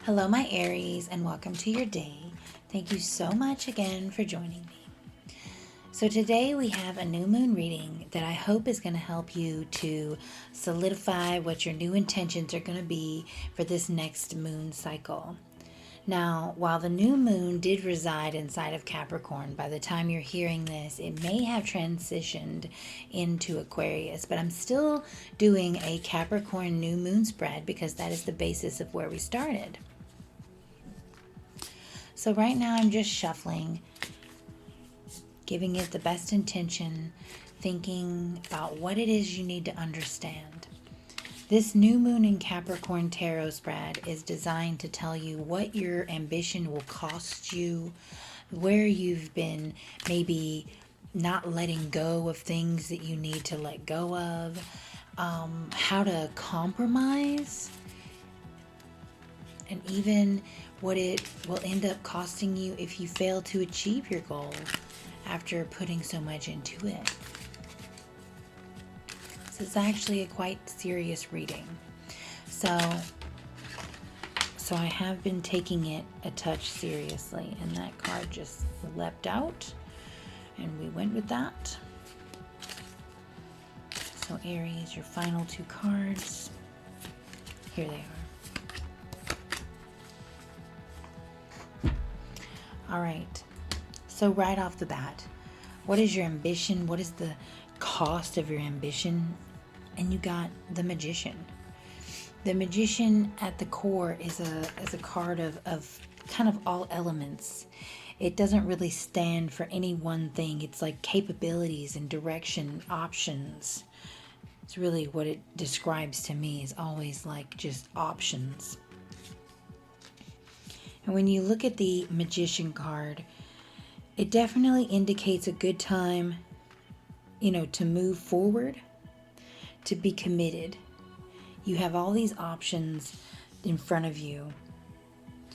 Hello, my Aries, and welcome to your day. Thank you so much again for joining me. So, today we have a new moon reading that I hope is going to help you to solidify what your new intentions are going to be for this next moon cycle. Now, while the new moon did reside inside of Capricorn, by the time you're hearing this, it may have transitioned into Aquarius, but I'm still doing a Capricorn new moon spread because that is the basis of where we started. So right now I'm just shuffling, giving it the best intention, thinking about what it is you need to understand. This new moon in Capricorn tarot spread is designed to tell you what your ambition will cost you, where you've been maybe not letting go of things that you need to let go of, how to compromise, and even what it will end up costing you if you fail to achieve your goal after putting so much into it. This is actually a quite serious reading. So I have been taking it a touch seriously, and that card just leapt out, and we went with that. So Aries, your final two cards, here they are. All right, so right off the bat, what is your ambition? What is the cost of your ambition? And you got the Magician. The Magician at the core is a card of kind of all elements. It doesn't really stand for any one thing. It's like capabilities and direction, options. It's really what it describes to me, is always like just options. And when you look at the Magician card, it definitely indicates a good time, to move forward, to be committed. You have all these options in front of you.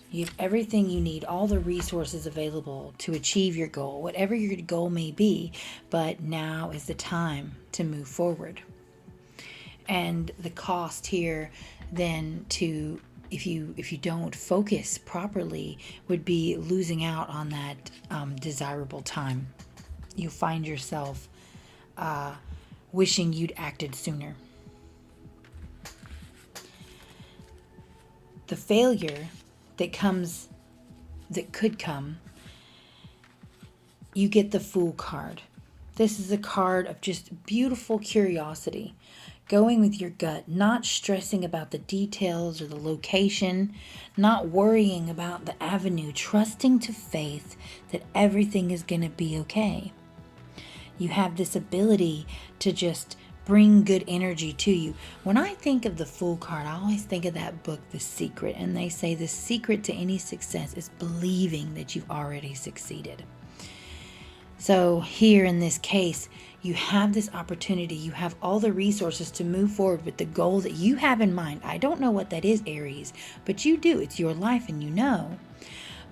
You have everything you need, all the resources available to achieve your goal, whatever your goal may be, but now is the time to move forward. And the cost here then to if you don't focus properly would be losing out on that desirable time. You find yourself wishing you'd acted sooner. The failure that could come, you get the Fool card. This is a card of just beautiful curiosity. Going with your gut, not stressing about the details or the location, not worrying about the avenue, trusting to faith that everything is going to be okay. You have this ability to just bring good energy to you. When I think of the Fool card, I always think of that book, The Secret, and they say the secret to any success is believing that you've already succeeded. So here in this case, you have this opportunity. You have all the resources to move forward with the goal that you have in mind. I don't know what that is, Aries, but you do. It's your life and you know.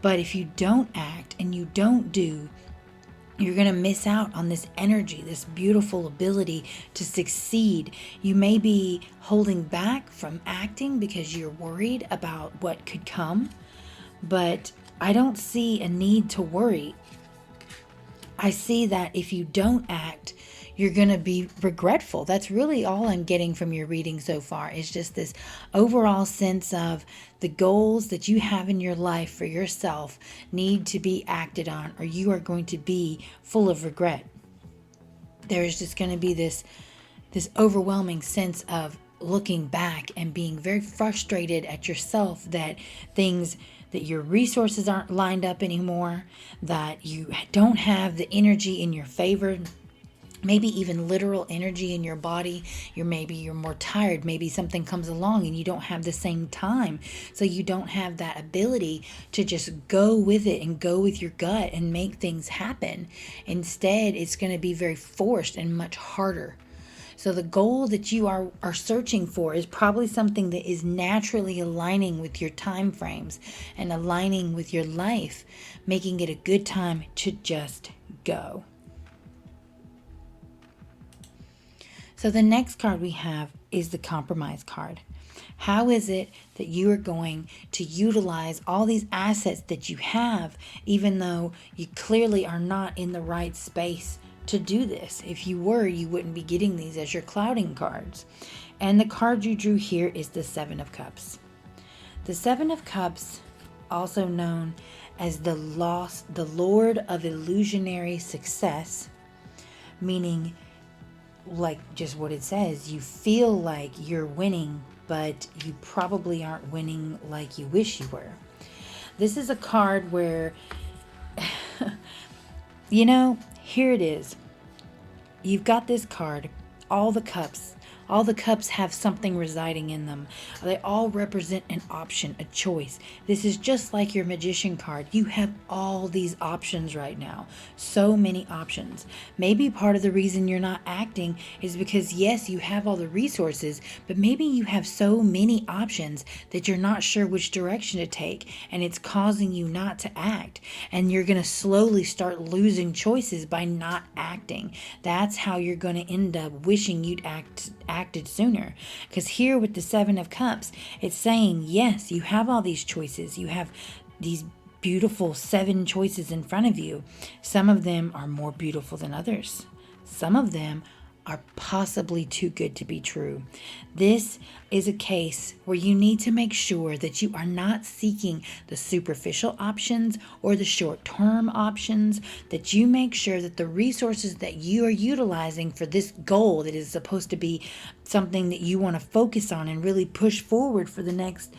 But if you don't act and you don't do, you're going to miss out on this energy, this beautiful ability to succeed. You may be holding back from acting because you're worried about what could come, but I don't see a need to worry. I see that if you don't act, you're going to be regretful. That's really all I'm getting from your reading so far, is just this overall sense of the goals that you have in your life for yourself need to be acted on, or you are going to be full of regret. There's just going to be this overwhelming sense of looking back and being very frustrated at yourself that your resources aren't lined up anymore, that you don't have the energy in your favor, maybe even literal energy in your body. You're more tired. Maybe something comes along and you don't have the same time. So you don't have that ability to just go with it and go with your gut and make things happen. Instead, it's going to be very forced and much harder. So the goal that you are searching for is probably something that is naturally aligning with your time frames and aligning with your life, making it a good time to just go. So the next card we have is the compromise card. How is it that you are going to utilize all these assets that you have, even though you clearly are not in the right space to do this? If you were, you wouldn't be getting these as your clouding cards. And the card you drew here is the Seven of Cups. The Seven of Cups, also known as the Lord of Illusionary Success, meaning, like just what it says, you feel like you're winning, but you probably aren't winning like you wish you were. This is a card where, here it is. You've got this card, all the cups. All the cups have something residing in them. They all represent an option, a choice. This is just like your Magician card. You have all these options right now. So many options. Maybe part of the reason you're not acting is because, yes, you have all the resources, but maybe you have so many options that you're not sure which direction to take, and it's causing you not to act. And you're going to slowly start losing choices by not acting. That's how you're going to end up wishing you'd acted sooner. Because here with the Seven of Cups, it's saying, yes, you have all these choices. You have these beautiful 7 choices in front of you. Some of them are more beautiful than others. Some of them are possibly too good to be true. This is a case where you need to make sure that you are not seeking the superficial options or the short-term options, that you make sure that the resources that you are utilizing for this goal that is supposed to be something that you want to focus on and really push forward for the next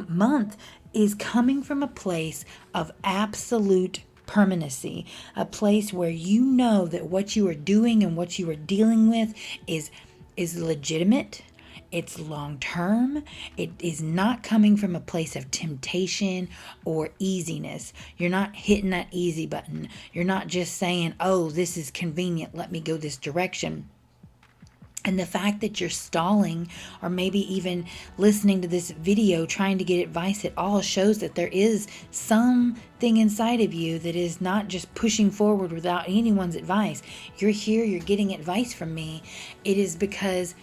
month is coming from a place of absolute permanency, a place where you know that what you are doing and what you are dealing with is legitimate. It's long term. It is not coming from a place of temptation or easiness. You're not hitting that easy button. You're not just saying, oh, this is convenient, let me go this direction. And the fact that you're stalling or maybe even listening to this video trying to get advice at all shows that there is something inside of you that is not just pushing forward without anyone's advice. You're here, you're getting advice from me. It is because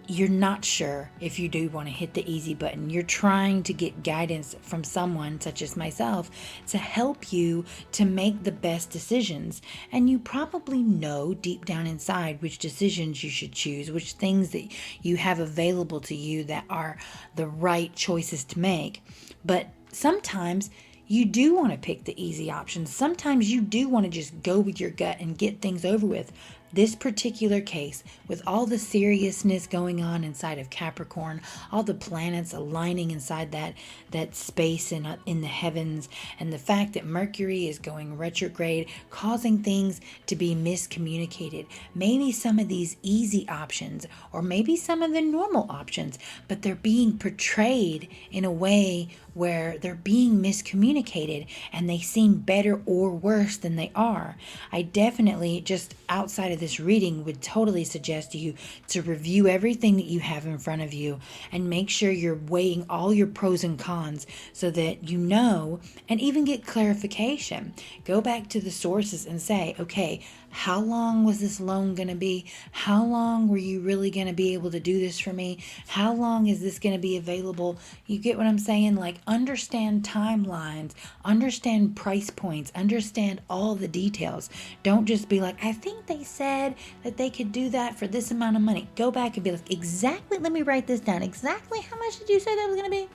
you're not sure if you do want to hit the easy button. You're trying to get guidance from someone, such as myself, to help you to make the best decisions. And you probably know deep down inside which decisions you should choose, which things that you have available to you that are the right choices to make. But sometimes you do want to pick the easy options. Sometimes you do want to just go with your gut and get things over with. This particular case, with all the seriousness going on inside of Capricorn, all the planets aligning inside that space in the heavens, and the fact that Mercury is going retrograde, causing things to be miscommunicated. Maybe some of these easy options, or maybe some of the normal options, but they're being portrayed in a way where they're being miscommunicated and they seem better or worse than they are. I definitely, just outside of this reading, would totally suggest to you to review everything that you have in front of you and make sure you're weighing all your pros and cons so that you know, and even get clarification. Go back to the sources and say, okay, how long was this loan going to be? How long were you really going to be able to do this for me? How long is this going to be available? You get what I'm saying? Like, understand timelines, understand price points, understand all the details. Don't just be like, I think they said that they could do that for this amount of money. Go back and be like, exactly, let me write this down. Exactly how much did you say that was going to be?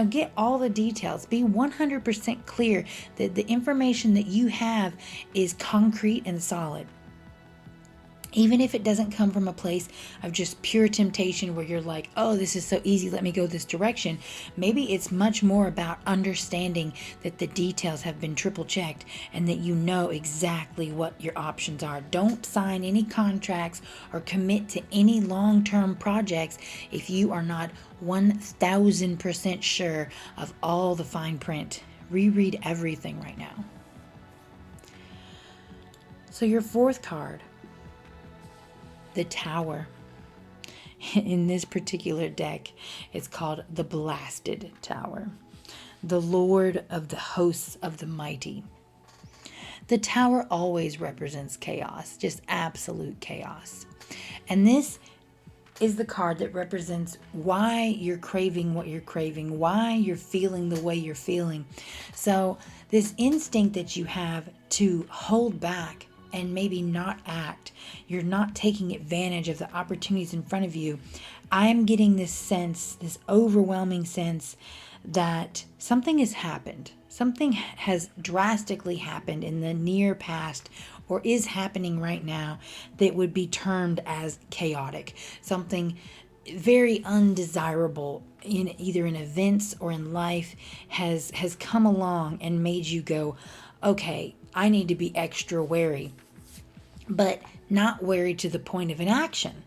Get all the details. Be 100% clear that the information that you have is concrete and solid. Even if it doesn't come from a place of just pure temptation where you're like, oh, this is so easy, let me go this direction. Maybe it's much more about understanding that the details have been triple checked and that you know exactly what your options are. Don't sign any contracts or commit to any long-term projects if you are not 1,000% sure of all the fine print. Reread everything right now. So your fourth card, the Tower. In this particular deck, it's called the Blasted Tower, the Lord of the hosts of the mighty. The Tower always represents chaos, just absolute chaos. And this is the card that represents why you're craving what you're craving, why you're feeling the way you're feeling. So this instinct that you have to hold back and maybe not act, you're not taking advantage of the opportunities in front of you. I'm getting this sense, this overwhelming sense that something has happened. Something has drastically happened in the near past or is happening right now that would be termed as chaotic. Something very undesirable in either in events or in life has come along and made you go, okay, I need to be extra wary, but not wary to the point of an action.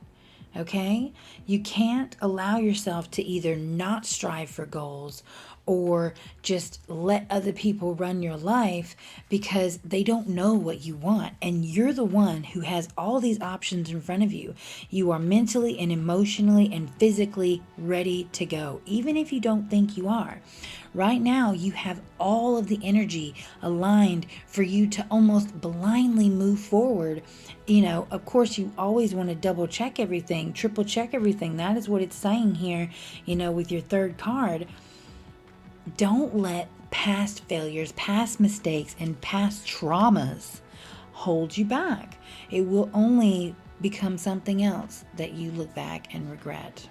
Okay? You can't allow yourself to either not strive for goals or just let other people run your life because they don't know what you want. And you're the one who has all these options in front of you. You are mentally and emotionally and physically ready to go, even if you don't think you are. Right now, you have all of the energy aligned for you to almost blindly move forward. You know, of course, you always want to double check everything, triple check everything. That is what it's saying here, you know, with your third card. Don't let past failures, past mistakes, and past traumas hold you back. It will only become something else that you look back and regret.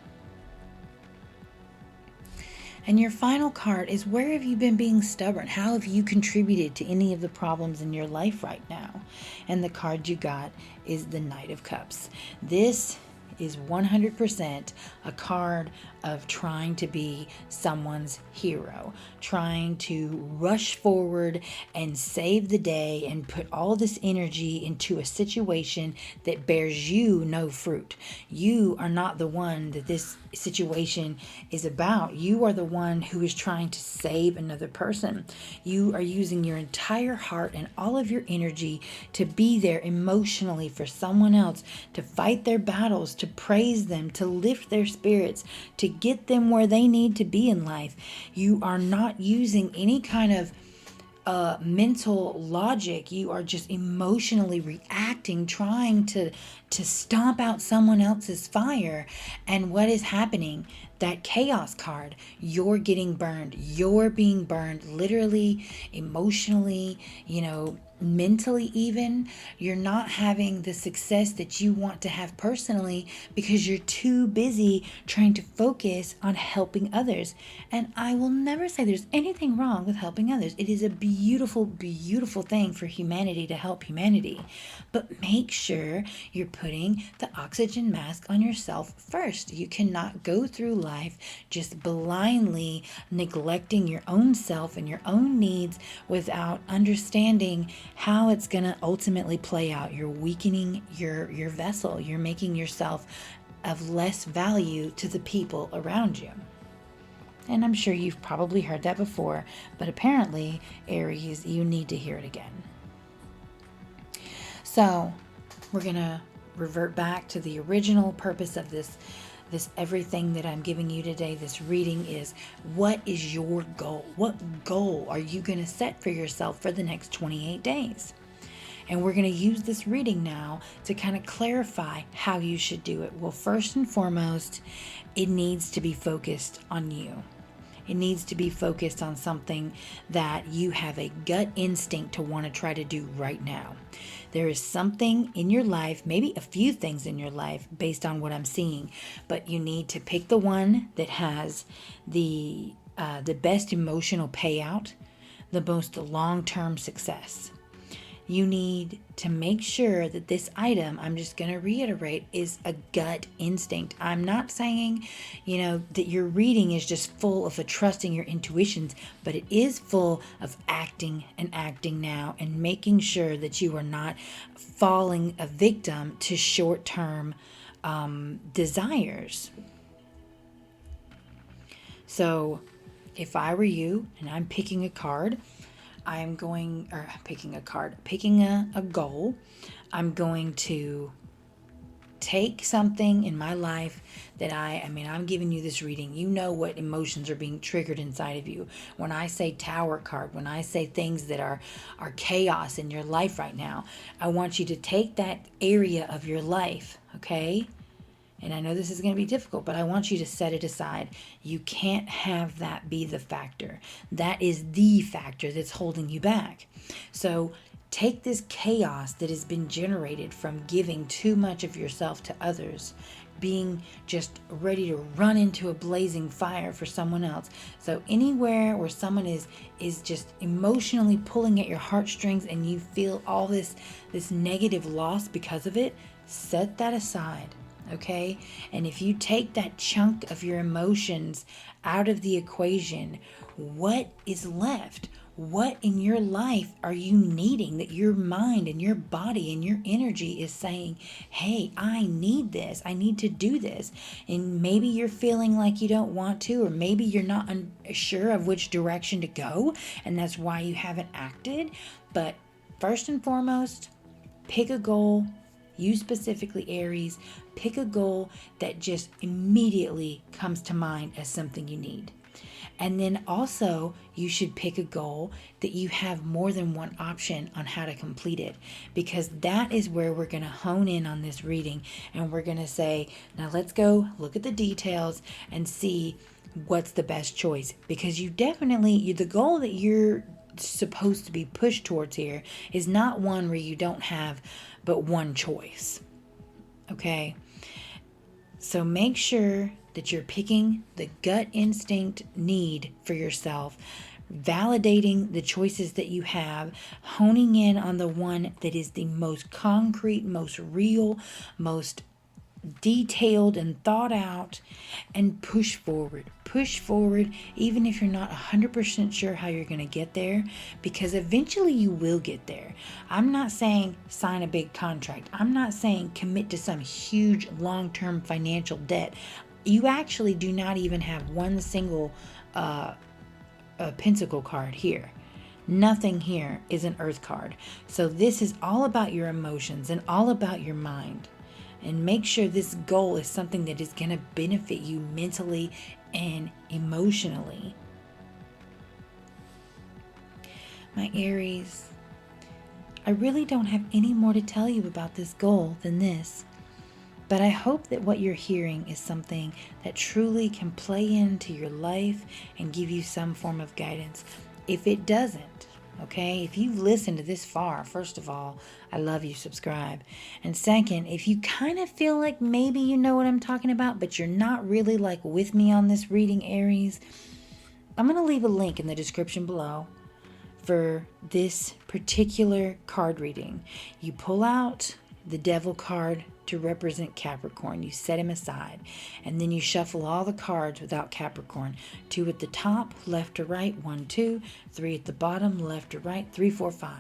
And your final card is, where have you been being stubborn? How have you contributed to any of the problems in your life right now? And the card you got is the Knight of Cups. This is 100% a card of trying to be someone's hero, trying to rush forward and save the day and put all this energy into a situation that bears you no fruit. You are not the one that this situation is about. You are the one who is trying to save another person. You are using your entire heart and all of your energy to be there emotionally for someone else, to fight their battles, to praise them, to lift their spirits, to get them where they need to be in life. You are not using any kind of mental logic. You are just emotionally reacting, trying to stomp out someone else's fire. And what is happening? That chaos card, you're getting burned. You're being burned literally, emotionally, you know, mentally even. You're not having the success that you want to have personally because you're too busy trying to focus on helping others. And I will never say there's anything wrong with helping others. It is a beautiful, beautiful thing for humanity to help humanity. But make sure you're putting the oxygen mask on yourself first. You cannot go through life just blindly neglecting your own self and your own needs without understanding how it's going to ultimately play out. You're weakening your vessel. You're making yourself of less value to the people around you. And I'm sure you've probably heard that before, but apparently, Aries, you need to hear it again. So we're going to revert back to the original purpose of this everything that I'm giving you today. This reading is, what is your goal? What goal are you going to set for yourself for the next 28 days? And we're going to use this reading now to kind of clarify how you should do it. Well, first and foremost, it needs to be focused on you. It needs to be focused on something that you have a gut instinct to want to try to do right now. There is something in your life, maybe a few things in your life based on what I'm seeing, but you need to pick the one that has the best emotional payout, the most long-term success. You need to make sure that this item, I'm just going to reiterate, is a gut instinct. I'm not saying, that your reading is just full of trusting your intuitions, but it is full of acting now and making sure that you are not falling a victim to short-term desires. So if I were you and I'm picking a card, picking a goal, I'm going to take something in my life that I'm giving you this reading. You know what emotions are being triggered inside of you. When I say Tower card, when I say things that are chaos in your life right now, I want you to take that area of your life, okay? And I know this is going to be difficult, but I want you to set it aside. You can't have that be the factor. That is the factor that's holding you back. So take this chaos that has been generated from giving too much of yourself to others, being just ready to run into a blazing fire for someone else. So anywhere where someone is just emotionally pulling at your heartstrings and you feel all this negative loss because of it, set that aside. Okay? And if you take that chunk of your emotions out of the equation, what is left? What in your life are you needing that your mind and your body and your energy is saying, hey, I need this. I need to do this. And maybe you're feeling like you don't want to, or maybe you're not sure of which direction to go, and that's why you haven't acted. But first and foremost, pick a goal. You specifically, Aries, pick a goal that just immediately comes to mind as something you need. And then also, you should pick a goal that you have more than one option on how to complete it, because that is where we're going to hone in on this reading, and we're going to say, now let's go look at the details and see what's the best choice. Because the goal that you're supposed to be pushed towards here is not one where you don't have but one choice. Okay? So make sure that you're picking the gut instinct need for yourself, validating the choices that you have, honing in on the one that is the most concrete, most real, most detailed and thought out, and push forward. Push forward, even if you're not 100% sure how you're going to get there, because eventually you will get there. I'm not saying sign a big contract. I'm not saying commit to some huge long-term financial debt. You actually do not even have one single pentacle card here. Nothing here is an earth card. So this is all about your emotions and all about your mind. And make sure this goal is something that is going to benefit you mentally and emotionally. My Aries, I really don't have any more to tell you about this goal than this. But I hope that what you're hearing is something that truly can play into your life and give you some form of guidance. If it doesn't, okay, if you've listened to this far, first of all, I love you, subscribe. And second, if you kind of feel like maybe you know what I'm talking about, but you're not really like with me on this reading, Aries, I'm going to leave a link in the description below for this particular card reading. You pull out the Devil card to represent Capricorn. You set him aside, and then you shuffle all the cards without Capricorn. 2 at the top, left to right, 1, 2, 3 at the bottom, left to right, 3, 4, 5.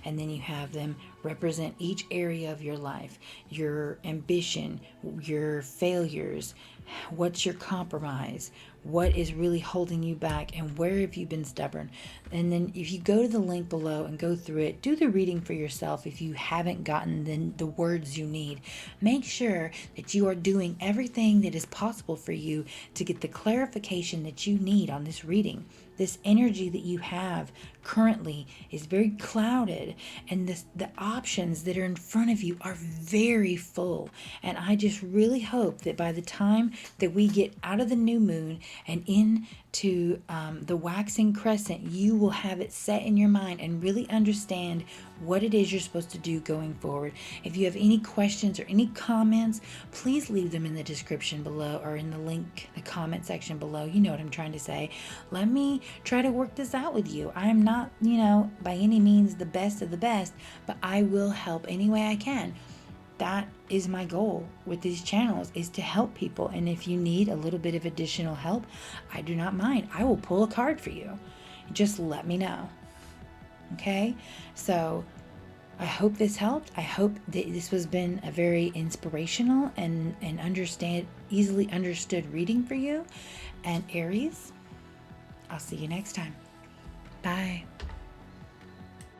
And then you have them represent each area of your life, your ambition, your failures, what's your compromise, what is really holding you back, and where have you been stubborn. And then if you go to the link below and go through it, do the reading for yourself. If you haven't gotten the words you need, make sure that you are doing everything that is possible for you to get the clarification that you need on this reading. This energy that you have currently is very clouded, and the options that are in front of you are very full. And I just really hope that by the time that we get out of the new moon and into the waxing crescent, you will have it set in your mind and really understand what it is you're supposed to do going forward. If you have any questions or any comments, please leave them in the description below or in the link, the comment section below. You know what I'm trying to say. Let me try to work this out with you. I am not, by any means the best of the best, but I will help any way I can. That is my goal with these channels, is to help people. And if you need a little bit of additional help, I do not mind. I will pull a card for you. Just let me know. Okay? So I hope this helped. I hope that this has been a very inspirational and easily understood reading for you. And Aries, I'll see you next time. Bye.